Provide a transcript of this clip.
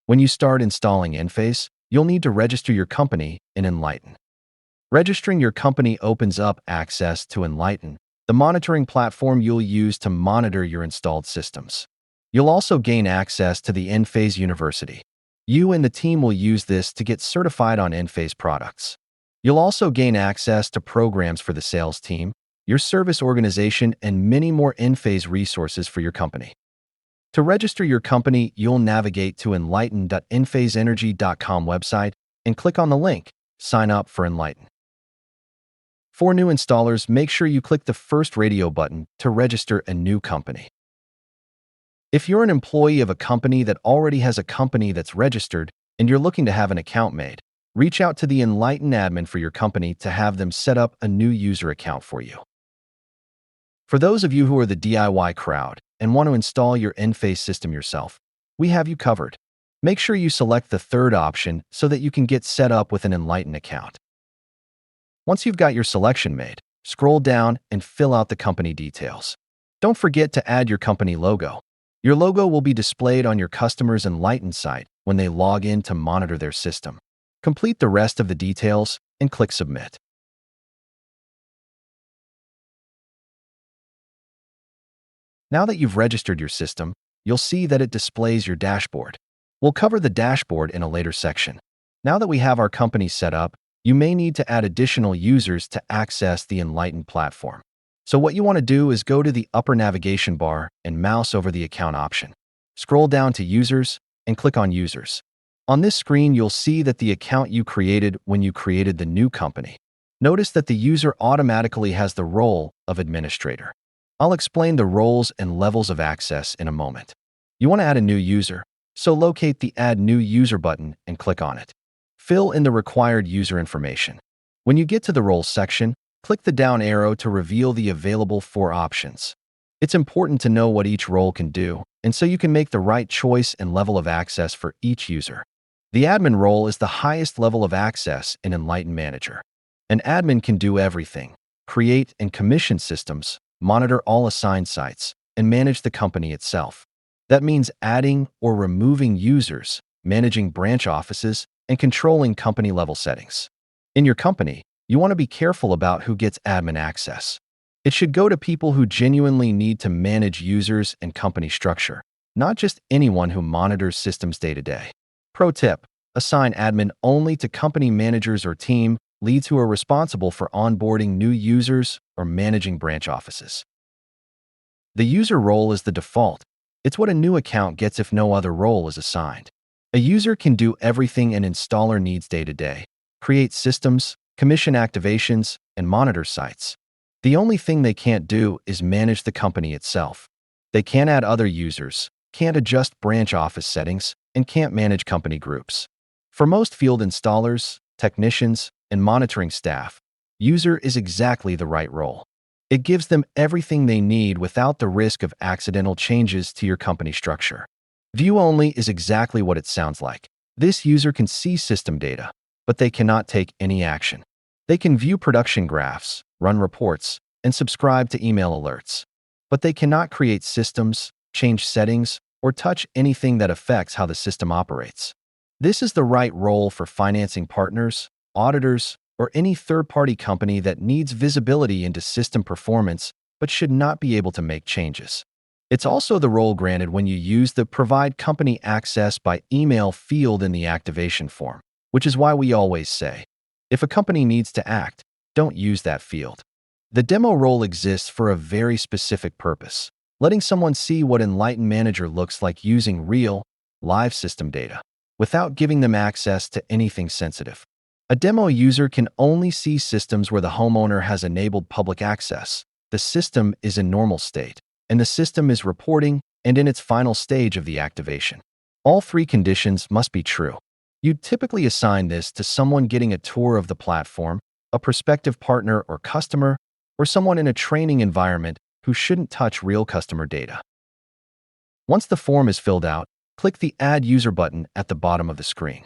When you start installing Enphase, you'll need to register your company in Enlighten. Registering your company opens up access to Enlighten, the monitoring platform you'll use to monitor your installed systems. You'll also gain access to the Enphase University. You and the team will use this to get certified on Enphase products. You'll also gain access to programs for the sales team, your service organization, and many more Enphase resources for your company. To register your company, you'll navigate to enlighten.enphaseenergy.com website and click on the link, Sign up for Enlighten. For new installers, make sure you click the first radio button to register a new company. If you're an employee of a company that already has a company that's registered and you're looking to have an account made, reach out to the Enlighten admin for your company to have them set up a new user account for you. For those of you who are the DIY crowd and want to install your Enphase system yourself, we have you covered. Make sure you select the third option so that you can get set up with an Enlighten account. Once you've got your selection made, scroll down and fill out the company details. Don't forget to add your company logo. Your logo will be displayed on your customer's Enlighten site when they log in to monitor their system. Complete the rest of the details and click Submit. Now that you've registered your system, you'll see that it displays your dashboard. We'll cover the dashboard in a later section. Now that we have our company set up, you may need to add additional users to access the Enlighten platform. So what you want to do is go to the upper navigation bar and mouse over the account option. Scroll down to Users and click on Users. On this screen, you'll see that the account you created when you created the new company. Notice that the user automatically has the role of administrator. I'll explain the roles and levels of access in a moment. You want to add a new user, so locate the Add New User button and click on it. Fill in the required user information. When you get to the Roles section, click the down arrow to reveal the available 4 options. It's important to know what each role can do, and so you can make the right choice and level of access for each user. The admin role is the highest level of access in Enlighten Manager. An admin can do everything: create and commission systems, monitor all assigned sites, and manage the company itself. That means adding or removing users, managing branch offices, and controlling company-level settings. In your company, you want to be careful about who gets admin access. It should go to people who genuinely need to manage users and company structure, not just anyone who monitors systems day to day. Pro tip: assign admin only to company managers or team leads who are responsible for onboarding new users or managing branch offices. The user role is the default. It's what a new account gets if no other role is assigned. A user can do everything an installer needs day to day: create systems, commission activations, and monitor sites. The only thing they can't do is manage the company itself. They can't add other users, can't adjust branch office settings, and can't manage company groups. For most field installers, technicians, and monitoring staff, user is exactly the right role. It gives them everything they need without the risk of accidental changes to your company structure. View only is exactly what it sounds like. This user can see system data, but they cannot take any action. They can view production graphs, run reports, and subscribe to email alerts, but they cannot create systems, change settings, or touch anything that affects how the system operates. This is the right role for financing partners, auditors, or any third-party company that needs visibility into system performance but should not be able to make changes. It's also the role granted when you use the Provide Company Access by Email field in the activation form, which is why we always say, if a company needs to act, don't use that field. The demo role exists for a very specific purpose: letting someone see what Enlighten Manager looks like using real, live system data, without giving them access to anything sensitive. A demo user can only see systems where the homeowner has enabled public access, the system is in normal state, and the system is reporting and in its final stage of the activation. All 3 conditions must be true. You'd typically assign this to someone getting a tour of the platform, a prospective partner or customer, or someone in a training environment who shouldn't touch real customer data. Once the form is filled out, click the Add User button at the bottom of the screen.